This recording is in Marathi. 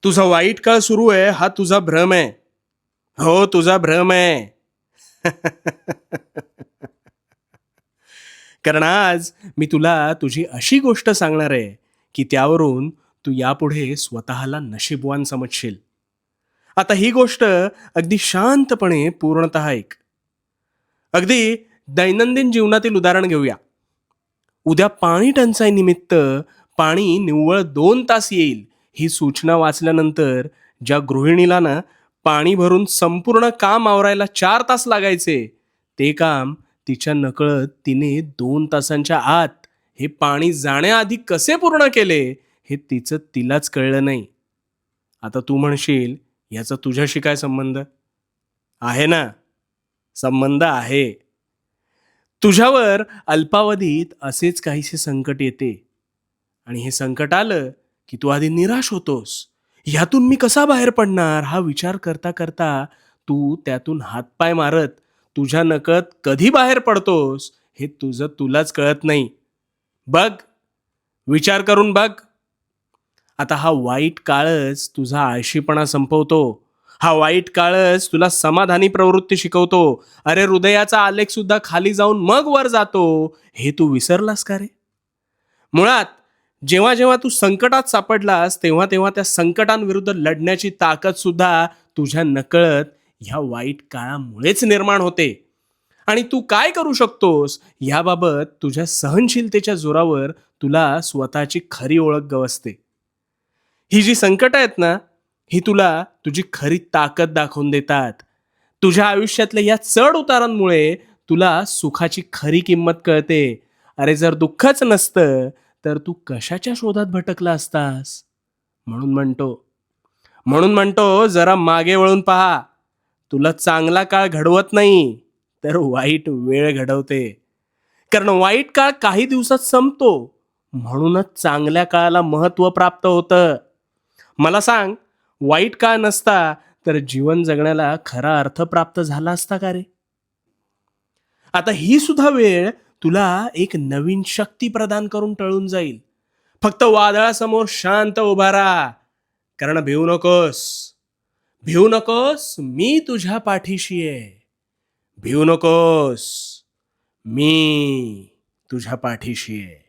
तुझा वाईट काळ सुरू आहे हा तुझा भ्रम आहे. हो, तुझा भ्रम आहे. कारण आज मी तुला तुझी अशी गोष्ट सांगणार आहे, की त्यावरून तू यापुढे स्वतःला नशीबवान समजशील. आता ही गोष्ट अगदी शांतपणे पूर्णतः ऐक. अगदी दैनंदिन जीवनातील उदाहरण घेऊया. उद्या पाणी टंचाई निमित्त पाणी निव्वळ 2 तास येईल ही सूचना वाचल्यानंतर ज्या गृहिणीला ना पाणी भरून संपूर्ण काम आवरायला 4 तास लागायचे, ते काम तिच्या नकळत तिने 2 तासांच्या आत हे पाणी जाण्याआधी कसे पूर्ण केले हे तिचं तिलाच कळलं नाही. आता तू म्हणशील, याचा तुझ्याशी काय संबंध? आहे ना, संबंध आहे. तुझ्यावर अल्पावधीत असेच काहीसे संकट येते आणि हे संकट आलं की तू आधी निराश होतोस. ह्यातून मी कसा बाहेर पडणार हा विचार करता करता तू त्यातून हातपाय मारत तुझ्या नकळत कधी बाहेर पडतोस हे तुझं तुलाच कळत नाही. बघ, विचार करून बघ. आता हा वाईट काळच तुझा आळशीपणा संपवतो. हा वाईट काळच तुला समाधानी प्रवृत्ती शिकवतो. अरे, हृदयाचा आलेख सुद्धा खाली जाऊन मग वर जातो, हे तू विसरलास का रे? मुळात जेव्हा जेव्हा तू संकटात सापडलास तेव्हा तेव्हा त्या संकटांविरुद्ध लढण्याची ताकद सुद्धा तुझ्या नकळत ह्या वाईट काळामुळेच निर्माण होते. आणि तू काय करू शकतोस याबाबत तुझ्या सहनशीलतेच्या जोरावर तुला स्वतःची खरी ओळख गवसते. ही जी संकट आहेत ना, ही तुला तुझी खरी ताकद दाखवून देतात. तुझ्या आयुष्यातल्या या चढ उतारांमुळे तुला सुखाची खरी किंमत कळते. अरे, जर दुःखच नसतं तर तू कशाच्या शोधात भटकला असतास? म्हणून म्हणतो म्हणून म्हणतो जरा मागे वळून पहा. तुला चांगला काळ घडवत नाही, तर वाईट वेळ घडवते. कारण वाईट काळ काही दिवसात संपतो, म्हणूनच चांगल्या काळाला महत्त्व प्राप्त होतं. मला सांग, वाईट काळ नसता तर जीवन जगण्याला खरा अर्थ प्राप्त झाला असता का रे? आता ही सुद्धा वेळ तुला एक नवीन शक्ती प्रदान करून टळून जाईल. फक्त वादळासमोर शांत उभा राहा. कारण भिवू नकोस. भिवू नकोस, मी तुझ्या पाठीशी आहे. भिवू नकोस, मी तुझ्या पाठीशी आहे.